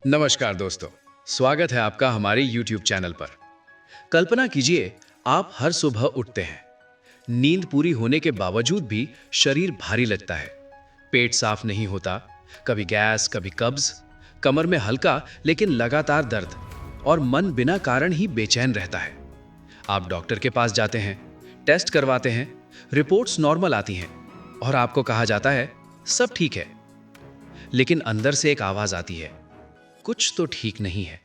नमस्कार दोस्तों, स्वागत है आपका हमारे YouTube चैनल पर। कल्पना कीजिए, आप हर सुबह उठते हैं। नींद पूरी होने के बावजूद भी शरीर भारी लगता है, पेट साफ नहीं होता, कभी गैस, कभी कब्ज, कमर में हल्का लेकिन लगातार दर्द और मन बिना कारण ही बेचैन रहता है। आप डॉक्टर के पास जाते हैं, टेस्ट करवाते हैं, रिपोर्ट्स नॉर्मल आती हैं और आपको कहा जाता है सब ठीक है। लेकिन अंदर से एक आवाज आती है, कुछ तो ठीक नहीं है।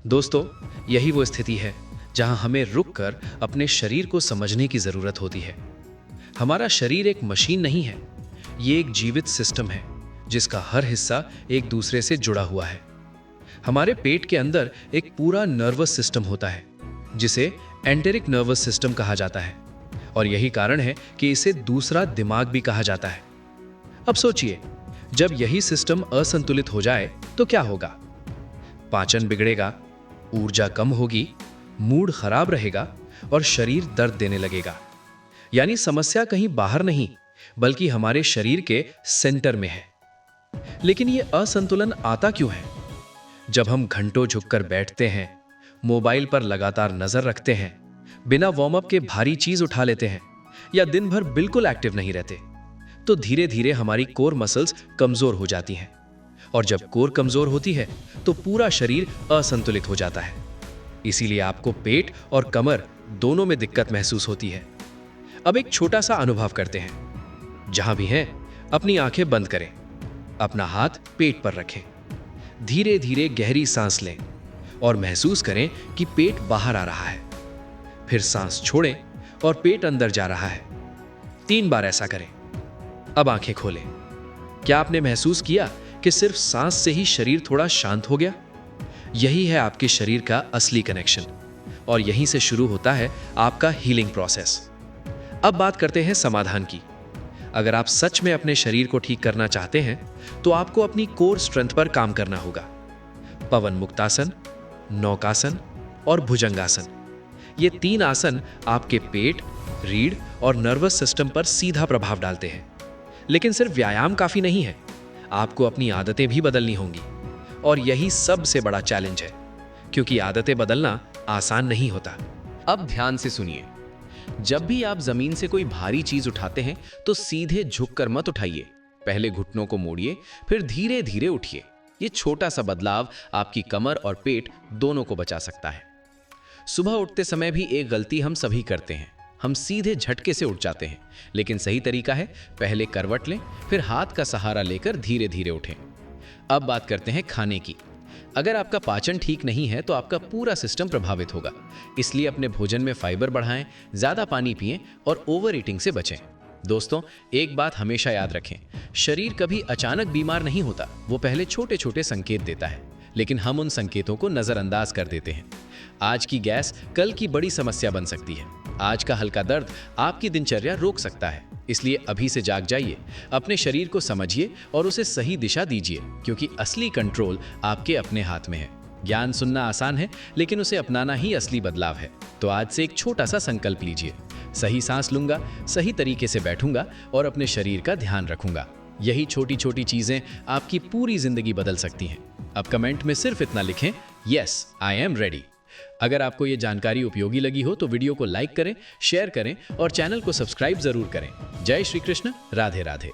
दोस्तों, यही वो स्थिति है जहां हमें रुककर अपने शरीर को समझने की जरूरत होती है। हमारा शरीर एक मशीन नहीं है, ये एक जीवित सिस्टम है जिसका हर हिस्सा एक दूसरे से जुड़ा हुआ है। हमारे पेट के अंदर एक पूरा नर्वस सिस्टम होता है जिसे एंटेरिक नर्वस सिस्टम कहा जाता है और यही कारण है कि इसे दूसरा दिमाग भी कहा जाता है। अब सोचिए, जब यही सिस्टम असंतुलित हो जाए तो क्या होगा? पाचन बिगड़ेगा, ऊर्जा कम होगी, मूड खराब रहेगा और शरीर दर्द देने लगेगा। यानी समस्या कहीं बाहर नहीं, बल्कि हमारे शरीर के सेंटर में है। लेकिन ये असंतुलन आता क्यों है? जब हम घंटों झुककर बैठते हैं, मोबाइल पर लगातार नजर रखते हैं, बिना वार्म अप के भारी चीज उठा लेते हैं या दिन भर बिल्कुल एक्टिव नहीं रहते, तो धीरे धीरे हमारी कोर मसल्स कमजोर हो जाती हैं और जब कोर कमजोर होती है तो पूरा शरीर असंतुलित हो जाता है। इसीलिए आपको पेट और कमर दोनों में दिक्कत महसूस होती है। अब एक छोटा सा अनुभव करते हैं। जहां भी हैं, अपनी आंखें बंद करें, अपना हाथ पेट पर रखें, धीरे धीरे गहरी सांस लें और महसूस करें कि पेट बाहर आ रहा है। फिर सांस छोड़ें और पेट अंदर जा रहा है। 3 बार ऐसा करें। अब आंखें खोलें। क्या आपने महसूस किया कि सिर्फ सांस से ही शरीर थोड़ा शांत हो गया? यही है आपके शरीर का असली कनेक्शन और यहीं से शुरू होता है आपका हीलिंग प्रोसेस। अब बात करते हैं समाधान की। अगर आप सच में अपने शरीर को ठीक करना चाहते हैं तो आपको अपनी कोर स्ट्रेंथ पर काम करना होगा। पवन मुक्तासन, नौकासन और भुजंगासन, ये 3 आसन आपके पेट, रीढ़ और नर्वस सिस्टम पर सीधा प्रभाव डालते हैं। लेकिन सिर्फ व्यायाम काफी नहीं है, आपको अपनी आदतें भी बदलनी होंगी और यही सबसे बड़ा चैलेंज है, क्योंकि आदतें बदलना आसान नहीं होता। अब ध्यान से सुनिए। जब भी आप जमीन से कोई भारी चीज उठाते हैं तो सीधे झुककर मत उठाइए। पहले घुटनों को मोड़िए, फिर धीरे धीरे उठिए। ये छोटा सा बदलाव आपकी कमर और पेट दोनों को बचा सकता है। सुबह उठते समय भी एक गलती हम सभी करते हैं, हम सीधे झटके से उठ जाते हैं। लेकिन सही तरीका है, पहले करवट लें, फिर हाथ का सहारा लेकर धीरे धीरे उठें। अब बात करते हैं खाने की। अगर आपका पाचन ठीक नहीं है तो आपका पूरा सिस्टम प्रभावित होगा। इसलिए अपने भोजन में फाइबर बढ़ाएं, ज्यादा पानी पिएं और ओवर ईटिंग से बचें। दोस्तों, एक बात हमेशा याद रखें, शरीर कभी अचानक बीमार नहीं होता, वो पहले छोटे छोटे संकेत देता है, लेकिन हम उन संकेतों को नजरअंदाज कर देते हैं। आज की गैस कल की बड़ी समस्या बन सकती है। आज का हल्का दर्द आपकी दिनचर्या रोक सकता है। इसलिए अभी से जाग जाइए, अपने शरीर को समझिए और उसे सही दिशा दीजिए, क्योंकि असली कंट्रोल आपके अपने हाथ में है। ज्ञान सुनना आसान है, लेकिन उसे अपनाना ही असली बदलाव है। तो आज से एक छोटा सा संकल्प लीजिए, सही सांस लूंगा, सही तरीके से बैठूंगा और अपने शरीर का ध्यान रखूंगा। यही छोटी छोटी चीजें आपकी पूरी जिंदगी बदल सकती हैं। अब कमेंट में सिर्फ इतना लिखें, यस आई एम रेडी। अगर आपको ये जानकारी उपयोगी लगी हो तो वीडियो को लाइक करें, शेयर करें और चैनल को सब्सक्राइब जरूर करें। जय श्री कृष्ण, राधे राधे।